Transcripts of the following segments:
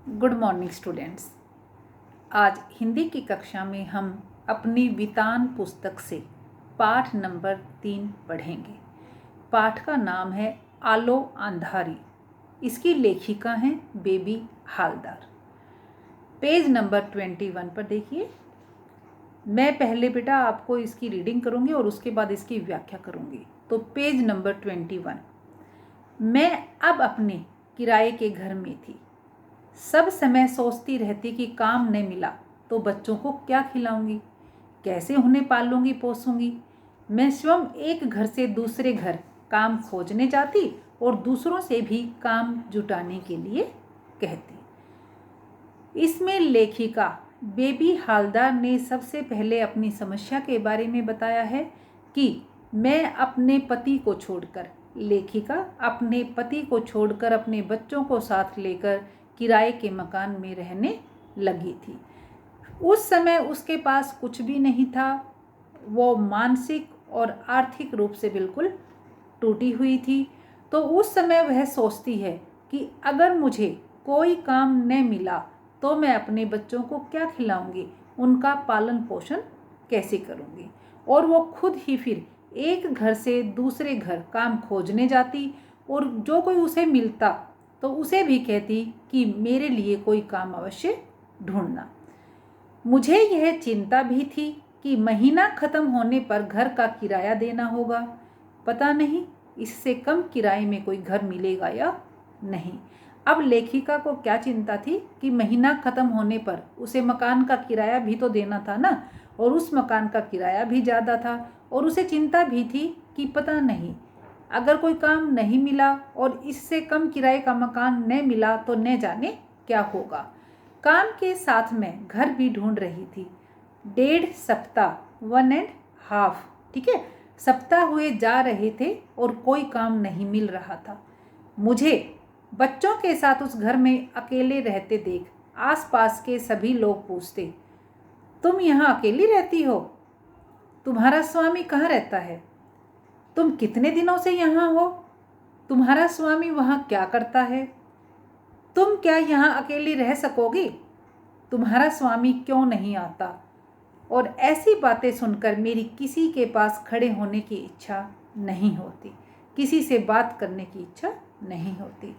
Good morning students. आज हिंदी की कक्षा में हम अपनी वितान पुस्तक से पाठ नंबर 3 पढ़ेंगे। पाठ का नाम है आलो अंधारी। इसकी लेखिका हैं बेबी हालदार। पेज नंबर 21 पर देखिए। मैं पहले बेटा आपको इसकी रीडिंग करूंगी और उसके बाद इसकी व्याख्या करूंगी। तो पेज नंबर 21। मैं अब अपने किराए के घर में थी। सब समय सोचती रहती कि काम न मिला तो बच्चों को क्या खिलाऊंगी, कैसे उन्हें पालूंगी पोसूंगी। मैं स्वयं एक घर से दूसरे घर काम खोजने जाती और दूसरों से भी काम जुटाने के लिए कहती। इसमें लेखिका बेबी हालदार ने सबसे पहले अपनी समस्या के बारे में बताया है कि मैं अपने पति को छोड़कर, लेखिका अपने पति को छोड़कर अपने बच्चों को साथ लेकर किराए के मकान में रहने लगी थी। उस समय उसके पास कुछ भी नहीं था। वो मानसिक और आर्थिक रूप से बिल्कुल टूटी हुई थी। तो उस समय वह सोचती है कि अगर मुझे कोई काम न मिला तो मैं अपने बच्चों को क्या खिलाऊंगी, उनका पालन पोषण कैसे करूंगी। और वो खुद ही फिर एक घर से दूसरे घर काम खोजने जाती और जो कोई उसे मिलता तो उसे भी कहती कि मेरे लिए कोई काम अवश्य ढूंढना। मुझे यह चिंता भी थी कि महीना खत्म होने पर घर का किराया देना होगा। पता नहीं इससे कम किराए में कोई घर मिलेगा या नहीं। अब लेखिका को क्या चिंता थी कि महीना खत्म होने पर उसे मकान का किराया भी तो देना था ना, और उस मकान का किराया भी ज़्यादा था। और उसे चिंता भी थी कि पता नहीं अगर कोई काम नहीं मिला और इससे कम किराए का मकान न मिला तो न जाने क्या होगा। काम के साथ में घर भी ढूंढ रही थी। 1.5 सप्ताह 1.5, ठीक है, सप्ताह हुए जा रहे थे और कोई काम नहीं मिल रहा था। मुझे बच्चों के साथ उस घर में अकेले रहते देख आसपास के सभी लोग पूछते, तुम यहाँ अकेली रहती हो? तुम्हारा स्वामी कहाँ रहता है? तुम कितने दिनों से यहाँ हो? तुम्हारा स्वामी वहाँ क्या करता है? तुम क्या यहाँ अकेली रह सकोगी? तुम्हारा स्वामी क्यों नहीं आता? और ऐसी बातें सुनकर मेरी किसी के पास खड़े होने की इच्छा नहीं होती, किसी से बात करने की इच्छा नहीं होती।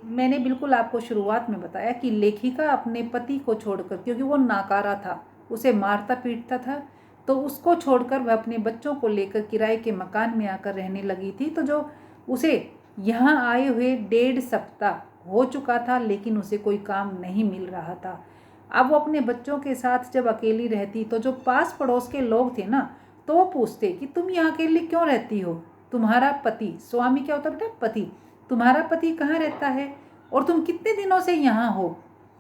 मैंने बिल्कुल आपको शुरुआत में बताया कि लेखिका अपने पति को छोड़कर, क्योंकि वो नाकारा था, उसे मारता पीटता था, तो उसको छोड़कर वह अपने बच्चों को लेकर किराए के मकान में आकर रहने लगी थी। तो जो उसे यहाँ आए हुए 1.5 सप्ताह हो चुका था, लेकिन उसे कोई काम नहीं मिल रहा था। अब वो अपने बच्चों के साथ जब अकेली रहती तो जो पास पड़ोस के लोग थे ना, तो वो पूछते कि तुम यहाँ अकेली क्यों रहती हो? तुम्हारा पति, स्वामी क्या होता बेटा? पति। तुम्हारा पति कहाँ रहता है और तुम कितने दिनों से यहाँ हो,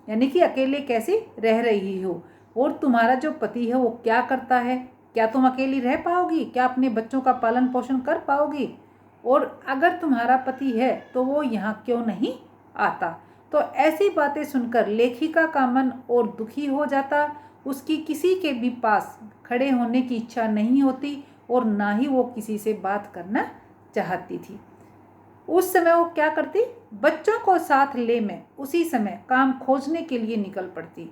यानी कि अकेले कैसे रह रही हो? और तुम्हारा जो पति है वो क्या करता है? क्या तुम अकेली रह पाओगी? क्या अपने बच्चों का पालन पोषण कर पाओगी? और अगर तुम्हारा पति है तो वो यहाँ क्यों नहीं आता? तो ऐसी बातें सुनकर लेखिका का मन और दुखी हो जाता। उसकी किसी के भी पास खड़े होने की इच्छा नहीं होती और ना ही वो किसी से बात करना चाहती थी। उस समय वो क्या करती? बच्चों को साथ ले मैं उसी समय काम खोजने के लिए निकल पड़ती।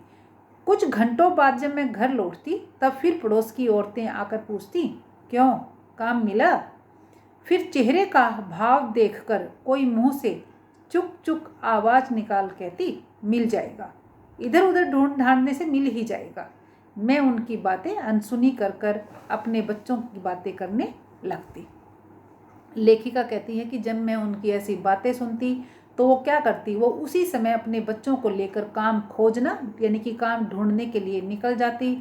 कुछ घंटों बाद जब मैं घर लौटती तब फिर पड़ोस की औरतें आकर पूछती, क्यों, काम मिला? फिर चेहरे का भाव देखकर कोई मुंह से चुक चुक आवाज निकाल कहती, मिल जाएगा, इधर उधर ढूंढ ढांढने से मिल ही जाएगा। मैं उनकी बातें अनसुनी कर कर अपने बच्चों की बातें करने लगती। लेखिका कहती है कि जब मैं उनकी ऐसी बातें सुनती तो वो क्या करती, वो उसी समय अपने बच्चों को लेकर काम खोजना, यानी कि काम ढूंढने के लिए निकल जाती।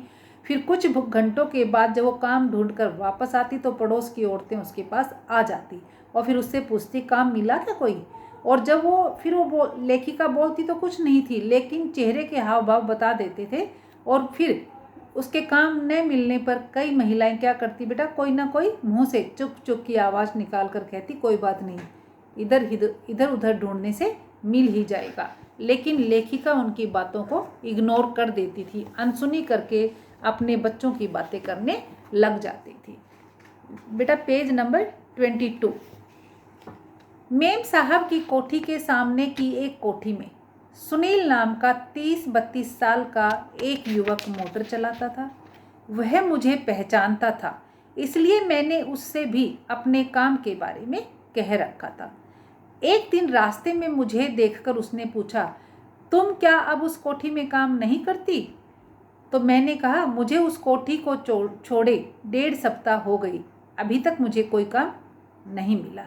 फिर कुछ घंटों के बाद जब वो काम ढूंढकर वापस आती तो पड़ोस की औरतें उसके पास आ जाती और फिर उससे पूछती, काम मिला क्या कोई? और जब वो फिर वो लेखिका बोलती तो कुछ नहीं थी, लेकिन चेहरे के हाव भाव बता देते थे। और फिर उसके काम न मिलने पर कई महिलाएं क्या करती बेटा, कोई ना कोई मुंह से चुक चुक की आवाज़ निकाल कर कहती, कोई बात नहीं, इधर उधर ढूंढने से मिल ही जाएगा। लेकिन लेखिका उनकी बातों को इग्नोर कर देती थी, अनसुनी करके अपने बच्चों की बातें करने लग जाती थी। बेटा पेज नंबर 22। मेम साहब की कोठी के सामने की एक कोठी में सुनील नाम का 30-32 साल का एक युवक मोटर चलाता था। वह मुझे पहचानता था, इसलिए मैंने उससे भी अपने काम के बारे में कह रखा था। एक दिन रास्ते में मुझे देखकर उसने पूछा, तुम क्या अब उस कोठी में काम नहीं करती? तो मैंने कहा, मुझे उस कोठी को छोड़े 1.5 सप्ताह हो गई, अभी तक मुझे कोई काम नहीं मिला।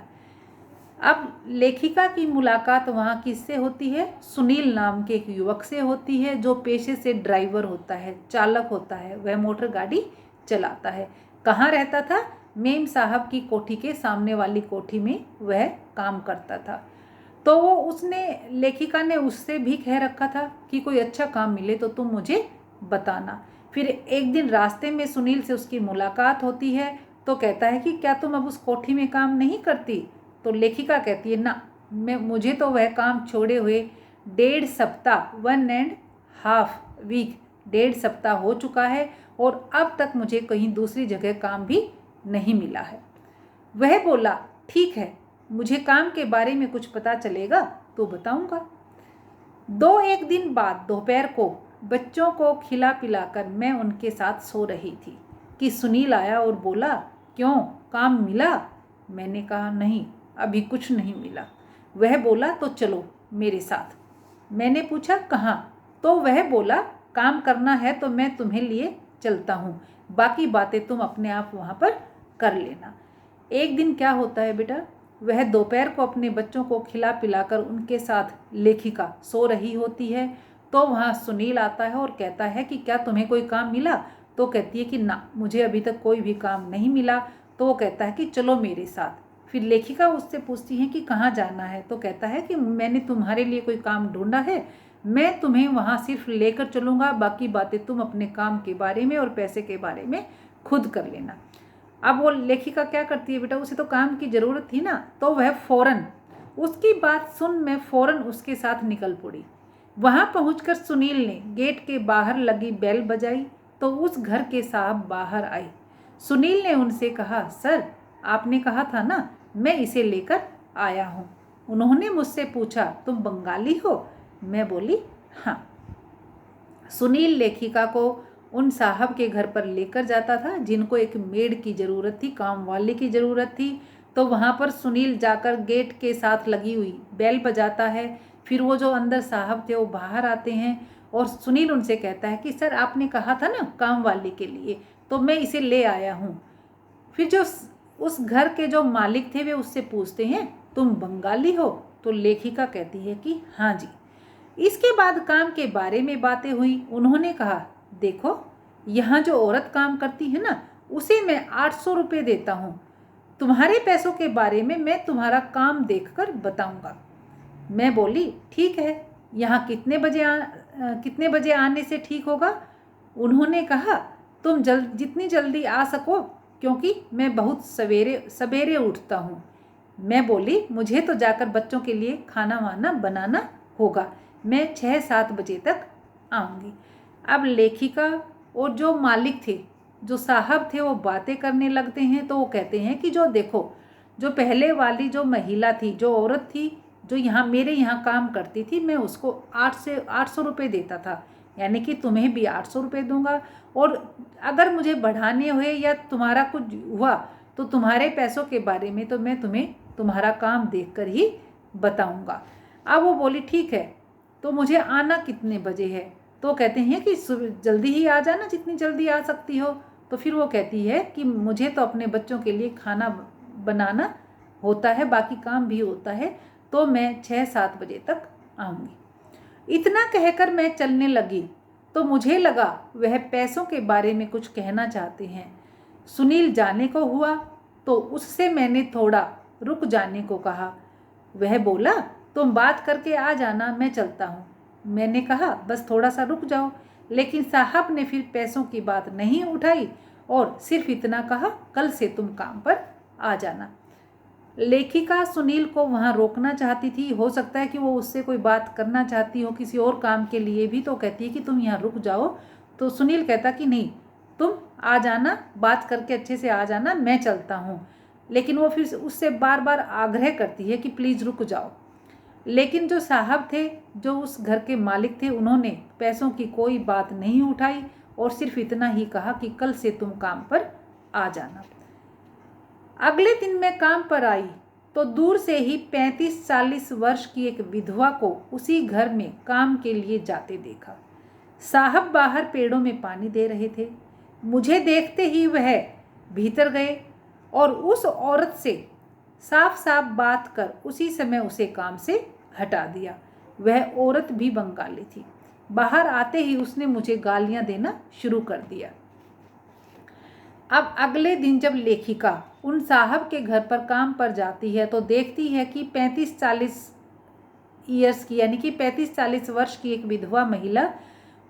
अब लेखिका की मुलाकात वहाँ किससे होती है? सुनील नाम के एक युवक से होती है, जो पेशे से ड्राइवर होता है, चालक होता है, वह मोटर गाड़ी चलाता है। कहाँ रहता था? मेम साहब की कोठी के सामने वाली कोठी में वह काम करता था। तो वो लेखिका ने उससे भी कह रखा था कि कोई अच्छा काम मिले तो तुम मुझे बताना। फिर एक दिन रास्ते में सुनील से उसकी मुलाकात होती है, तो कहता है कि क्या तुम अब उस कोठी में काम नहीं करती? तो लेखिका कहती है, ना, मुझे तो वह काम छोड़े हुए 1.5 सप्ताह 1.5 वीक 1.5 सप्ताह हो चुका है और अब तक मुझे कहीं दूसरी जगह काम भी नहीं मिला है। वह बोला, ठीक है, मुझे काम के बारे में कुछ पता चलेगा तो बताऊंगा। 2-1 दिन बाद दोपहर को बच्चों को खिला पिलाकर मैं उनके साथ सो रही थी कि सुनील आया और बोला, क्यों, काम मिला? मैंने कहा, नहीं, अभी कुछ नहीं मिला। वह बोला, तो चलो मेरे साथ। मैंने पूछा, कहाँ? तो वह बोला, काम करना है तो मैं तुम्हें लिए चलता हूँ, बाकी बातें तुम अपने आप वहाँ पर कर लेना। एक दिन क्या होता है बेटा, वह दोपहर को अपने बच्चों को खिला पिलाकर उनके साथ लेखिका सो रही होती है, तो वहाँ सुनील आता है और कहता है कि क्या तुम्हें कोई काम मिला? तो कहती है कि ना, मुझे अभी तक कोई भी काम नहीं मिला। तो वो कहता है कि चलो मेरे साथ। फिर लेखिका उससे पूछती है कि कहाँ जाना है? तो कहता है कि मैंने तुम्हारे लिए कोई काम ढूंढा है, मैं तुम्हें वहाँ सिर्फ लेकर चलूँगा, बाकी बातें तुम अपने काम के बारे में और पैसे के बारे में खुद कर लेना। अब वो लेखिका क्या करती है बेटा, उसे तो काम की ज़रूरत थी ना, तो वह फ़ौरन उसकी बात सुन मैं फ़ौरन उसके साथ निकल पड़ी। वहाँ पहुंचकर सुनील ने गेट के बाहर लगी बेल बजाई तो उस घर के साहब बाहर आए। सुनील ने उनसे कहा, सर, आपने कहा था ना, मैं इसे लेकर आया हूँ। उन्होंने मुझसे पूछा, तुम बंगाली हो? मैं बोली, हाँ। सुनील लेखिका को उन साहब के घर पर लेकर जाता था जिनको एक मेड की ज़रूरत थी, काम वाले की ज़रूरत थी। तो वहाँ पर सुनील जाकर गेट के साथ लगी हुई बेल बजाता है। फिर वो जो अंदर साहब थे वो बाहर आते हैं और सुनील उनसे कहता है कि सर, आपने कहा था ना काम वाले के लिए, तो मैं इसे ले आया हूँ। फिर जो उस घर के जो मालिक थे वे उससे पूछते हैं, तुम बंगाली हो? तो लेखिका कहती है कि हाँ जी। इसके बाद काम के बारे में बातें हुई। उन्होंने कहा, देखो, यहाँ जो औरत काम करती है ना, उसे मैं 800 रुपये देता हूँ। तुम्हारे पैसों के बारे में मैं तुम्हारा काम देखकर बताऊंगा। मैं बोली, ठीक है, यहाँ कितने बजे आने से ठीक होगा? उन्होंने कहा, तुम जितनी जल्दी आ सको, क्योंकि मैं बहुत सवेरे उठता हूँ। मैं बोली, मुझे तो जाकर बच्चों के लिए खाना वाना बनाना होगा, मैं 6-7 बजे तक आऊँगी। अब लेखिका और जो मालिक थे, जो साहब थे, वो बातें करने लगते हैं। तो वो कहते हैं कि जो देखो, जो पहले वाली जो महिला थी, जो औरत थी, जो मेरे यहाँ काम करती थी, मैं उसको 800 रुपये देता था, यानी कि तुम्हें भी 800 रुपये दूंगा। और अगर मुझे बढ़ाने हुए या तुम्हारा कुछ हुआ तो तुम्हारे पैसों के बारे में तो मैं तुम्हें तुम्हारा काम देखकर ही बताऊंगा। अब वो बोली, ठीक है, तो मुझे आना कितने बजे है? तो कहते हैं कि जल्दी ही आ जाना, जितनी जल्दी आ सकती हो। तो फिर वो कहती है कि मुझे तो अपने बच्चों के लिए खाना बनाना होता है, बाकी काम भी होता है, तो मैं 6-7 बजे तक आऊँगी। इतना कहकर मैं चलने लगी तो मुझे लगा वह पैसों के बारे में कुछ कहना चाहते हैं। सुनील जाने को हुआ तो उससे मैंने थोड़ा रुक जाने को कहा। वह बोला, तुम बात करके आ जाना, मैं चलता हूँ। मैंने कहा, बस थोड़ा सा रुक जाओ। लेकिन साहब ने फिर पैसों की बात नहीं उठाई और सिर्फ इतना कहा, कल से तुम काम पर आ जाना। लेखिका सुनील को वहाँ रोकना चाहती थी, हो सकता है कि वो उससे कोई बात करना चाहती हो किसी और काम के लिए भी, तो कहती है कि तुम यहाँ रुक जाओ। तो सुनील कहता कि नहीं, तुम आ जाना, बात करके अच्छे से आ जाना, मैं चलता हूँ। लेकिन वो फिर उससे बार बार आग्रह करती है कि प्लीज़ रुक जाओ। लेकिन जो साहब थे, जो उस घर के मालिक थे, उन्होंने पैसों की कोई बात नहीं उठाई और सिर्फ इतना ही कहा कि कल से तुम काम पर आ जाना। अगले दिन मैं काम पर आई तो दूर से ही 35-40 वर्ष की एक विधवा को उसी घर में काम के लिए जाते देखा। साहब बाहर पेड़ों में पानी दे रहे थे। मुझे देखते ही वह भीतर गए और उस औरत से साफ साफ बात कर उसी समय उसे काम से हटा दिया। वह औरत भी बंगाली थी। बाहर आते ही उसने मुझे गालियां देना शुरू कर दिया। अब अगले दिन जब लेखिका उन साहब के घर पर काम पर जाती है तो देखती है कि 35-40 ईयर्स की यानी कि 35-40 वर्ष की एक विधवा महिला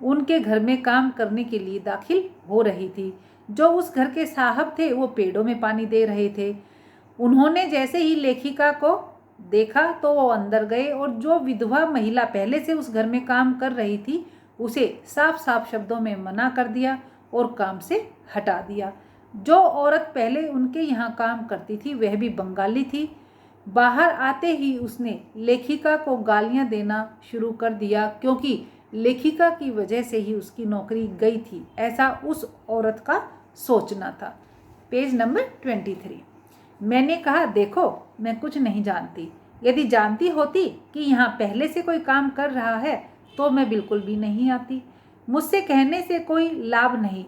उनके घर में काम करने के लिए दाखिल हो रही थी। जो उस घर के साहब थे वो पेड़ों में पानी दे रहे थे। उन्होंने जैसे ही लेखिका को देखा तो वो अंदर गए और जो विधवा महिला पहले से उस घर में काम कर रही थी उसे साफ साफ शब्दों में मना कर दिया और काम से हटा दिया। जो औरत पहले उनके यहाँ काम करती थी वह भी बंगाली थी। बाहर आते ही उसने लेखिका को गालियाँ देना शुरू कर दिया क्योंकि लेखिका की वजह से ही उसकी नौकरी गई थी, ऐसा उस औरत का सोचना था। Page number 23। मैंने कहा, देखो मैं कुछ नहीं जानती। यदि जानती होती कि यहाँ पहले से कोई काम कर रहा है तो मैं बिल्कुल भी नहीं आती। मुझसे कहने से कोई लाभ नहीं।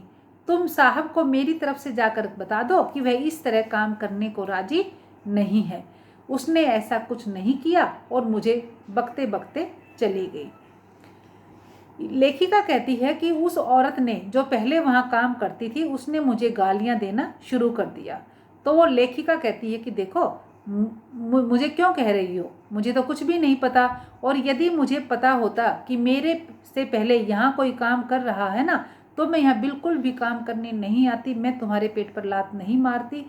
तुम साहब को मेरी तरफ से जाकर बता दो कि वह इस तरह काम करने को राजी नहीं है। उसने ऐसा कुछ नहीं किया और मुझे बकते बकते चली गई। लेखिका कहती है कि उस औरत ने जो पहले वहाँ काम करती थी उसने मुझे गालियाँ देना शुरू कर दिया। तो वो लेखिका कहती है कि देखो मुझे क्यों कह रही हो, मुझे तो कुछ भी नहीं पता, और यदि मुझे पता होता कि मेरे से पहले यहाँ कोई काम कर रहा है ना तो मैं यहाँ बिल्कुल भी काम करने नहीं आती। मैं तुम्हारे पेट पर लात नहीं मारती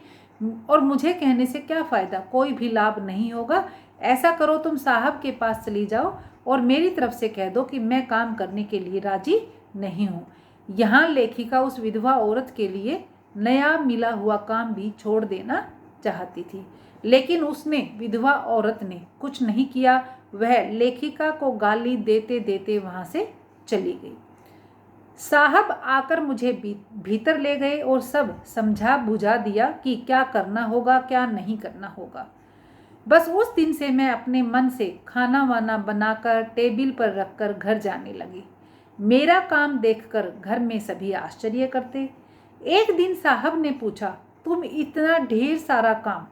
और मुझे कहने से क्या फ़ायदा, कोई भी लाभ नहीं होगा। ऐसा करो तुम साहब के पास चली जाओ और मेरी तरफ से कह दो कि मैं काम करने के लिए राजी नहीं हूँ। यहाँ लेखिका उस विधवा औरत के लिए नया मिला हुआ काम भी छोड़ देना चाहती थी, लेकिन उसने विधवा औरत ने कुछ नहीं किया। वह लेखिका को गाली देते देते वहाँ से चली गई। साहब आकर मुझे भीतर ले गए और सब समझा बुझा दिया कि क्या करना होगा क्या नहीं करना होगा। बस उस दिन से मैं अपने मन से खाना वाना बनाकर टेबल पर रखकर घर जाने लगी। मेरा काम देखकर घर में सभी आश्चर्य करते। एक दिन साहब ने पूछा, तुम इतना ढेर सारा काम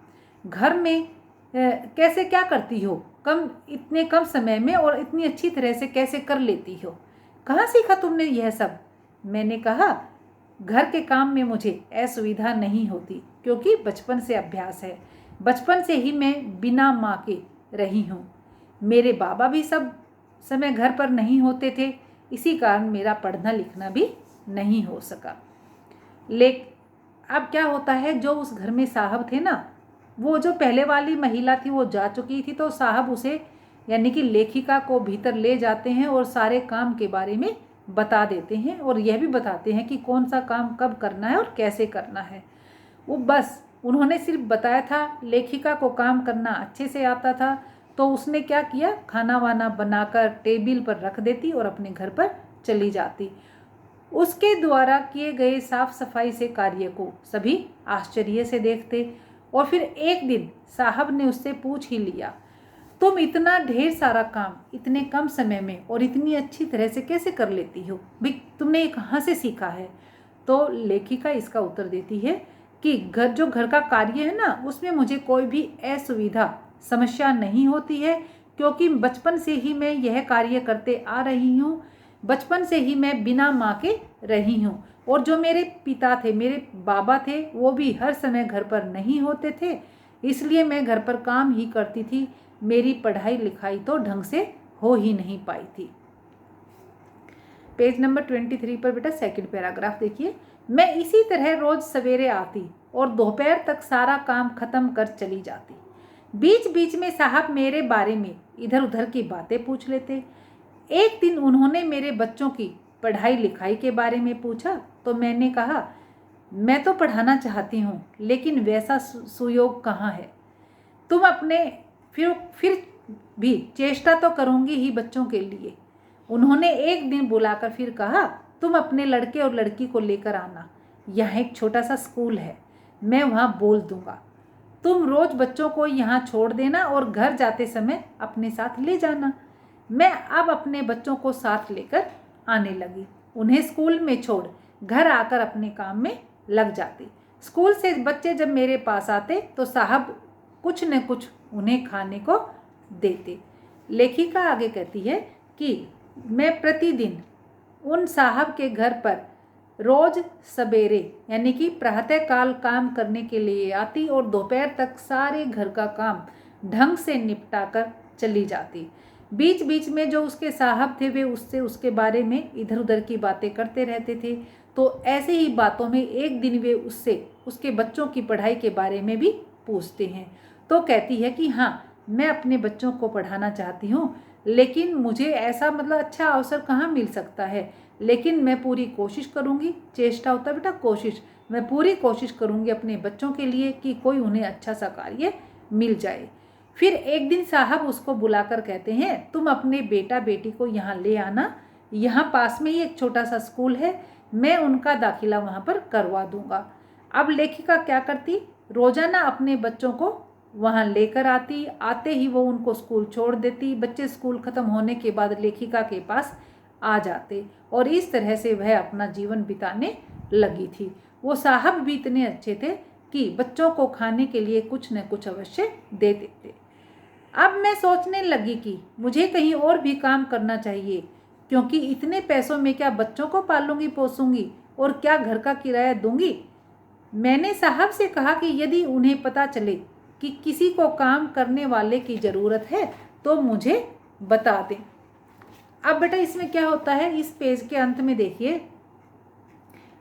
घर में कैसे क्या करती हो, इतने कम समय में और इतनी अच्छी तरह से कैसे कर लेती हो, कहाँ सीखा तुमने यह सब? मैंने कहा, घर के काम में मुझे असुविधा नहीं होती क्योंकि बचपन से अभ्यास है। बचपन से ही मैं बिना माँ के रही हूँ। मेरे बाबा भी सब समय घर पर नहीं होते थे, इसी कारण मेरा पढ़ना लिखना भी नहीं हो सका। अब क्या होता है, जो उस घर में साहब थे ना, वो जो पहले वाली महिला थी वो जा चुकी थी, तो साहब उसे यानी कि लेखिका को भीतर ले जाते हैं और सारे काम के बारे में बता देते हैं और यह भी बताते हैं कि कौन सा काम कब करना है और कैसे करना है। वो बस उन्होंने सिर्फ बताया था, लेखिका को काम करना अच्छे से आता था, तो उसने क्या किया, खाना वाना बनाकर टेबल पर रख देती और अपने घर पर चली जाती। उसके द्वारा किए गए साफ सफाई से कार्य को सभी आश्चर्य से देखते और फिर एक दिन साहब ने उससे पूछ ही लिया, तुम इतना ढेर सारा काम इतने कम समय में और इतनी अच्छी तरह से कैसे कर लेती हो भाई, तुमने ये कहाँ से सीखा है? तो लेखिका इसका उत्तर देती है कि घर का कार्य है ना, उसमें मुझे कोई भी असुविधा समस्या नहीं होती है क्योंकि बचपन से ही मैं यह कार्य करते आ रही हूँ। बचपन से ही मैं बिना माँ के रही हूँ और जो मेरे पिता थे, मेरे बाबा थे, वो भी हर समय घर पर नहीं होते थे, इसलिए मैं घर पर काम ही करती थी। मेरी पढ़ाई लिखाई तो ढंग से हो ही नहीं पाई थी। पेज नंबर 23 पर बेटा सेकंड पैराग्राफ देखिए। मैं इसी तरह रोज सवेरे आती और दोपहर तक सारा काम खत्म कर चली जाती। बीच बीच में साहब मेरे बारे में इधर उधर की बातें पूछ लेते। एक दिन उन्होंने मेरे बच्चों की पढ़ाई लिखाई के बारे में पूछा तो मैंने कहा, मैं तो पढ़ाना चाहती हूँ लेकिन वैसा सुयोग कहाँ है। तुम अपने फिर भी चेष्टा तो करूँगी ही बच्चों के लिए। उन्होंने एक दिन बुलाकर फिर कहा, तुम अपने लड़के और लड़की को लेकर आना, यहाँ एक छोटा सा स्कूल है, मैं वहाँ बोल दूँगा। तुम रोज़ बच्चों को यहाँ छोड़ देना और घर जाते समय अपने साथ ले जाना। मैं अब अपने बच्चों को साथ लेकर आने लगी। उन्हें स्कूल में छोड़ घर आकर अपने काम में लग जाती। स्कूल से बच्चे जब मेरे पास आते तो साहब कुछ न कुछ उन्हें खाने को देते। लेखिका आगे कहती है कि मैं प्रतिदिन उन साहब के घर पर रोज सवेरे यानी कि प्रातःकाल काम करने के लिए आती और दोपहर तक सारे घर का काम ढंग से निपटाकर चली जाती। बीच बीच में जो उसके साहब थे वे उससे उसके बारे में इधर उधर की बातें करते रहते थे। तो ऐसे ही बातों में एक दिन वे उससे उसके बच्चों की पढ़ाई के बारे में भी पूछते हैं। तो कहती है कि हाँ, मैं अपने बच्चों को पढ़ाना चाहती हूँ, लेकिन मुझे ऐसा अच्छा अवसर कहाँ मिल सकता है, लेकिन मैं पूरी कोशिश करूँगी। चेष्टा होता बेटा कोशिश, मैं पूरी कोशिश करूँगी अपने बच्चों के लिए कि कोई उन्हें अच्छा सा कार्य मिल जाए। फिर एक दिन साहब उसको बुलाकर कहते हैं, तुम अपने बेटा बेटी को यहाँ ले आना, यहाँ पास में ही एक छोटा सा स्कूल है, मैं उनका दाखिला वहाँ पर करवा दूँगा। अब लेखिका क्या करती, रोज़ाना अपने बच्चों को वहाँ लेकर आती, आते ही वो उनको स्कूल छोड़ देती। बच्चे स्कूल ख़त्म होने के बाद लेखिका के पास आ जाते और इस तरह से वह अपना जीवन बिताने लगी थी। वो साहब भी इतने अच्छे थे कि बच्चों को खाने के लिए कुछ न कुछ अवश्य दे देते। अब मैं सोचने लगी कि मुझे कहीं और भी काम करना चाहिए, क्योंकि इतने पैसों में क्या बच्चों को पालूंगी पोसूंगी और क्या घर का किराया दूंगी। मैंने साहब से कहा कि यदि उन्हें पता चले कि किसी को काम करने वाले की ज़रूरत है तो मुझे बता दें। अब बेटा इसमें क्या होता है, इस पेज के अंत में देखिए,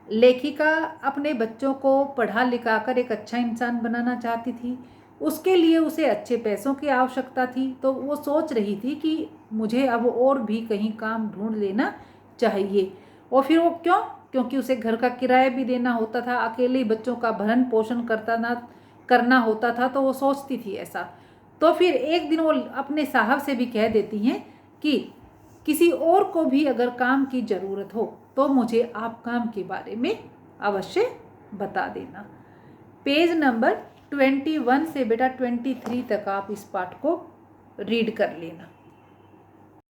लेखिका अपने बच्चों को पढ़ा लिखा कर एक अच्छा इंसान बनाना चाहती थी। उसके लिए उसे अच्छे पैसों की आवश्यकता थी। तो वो सोच रही थी कि मुझे अब और भी कहीं काम ढूंढ लेना चाहिए। और फिर वो क्यों, क्योंकि उसे घर का किराया भी देना होता था, अकेले बच्चों का भरण पोषण करना होता था। तो वो सोचती थी ऐसा। तो फिर एक दिन वो अपने साहब से भी कह देती हैं कि किसी और को भी अगर काम की ज़रूरत हो तो मुझे आप काम के बारे में अवश्य बता देना। पेज नंबर 21 से बेटा 23 तक आप इस पाठ को रीड कर लेना।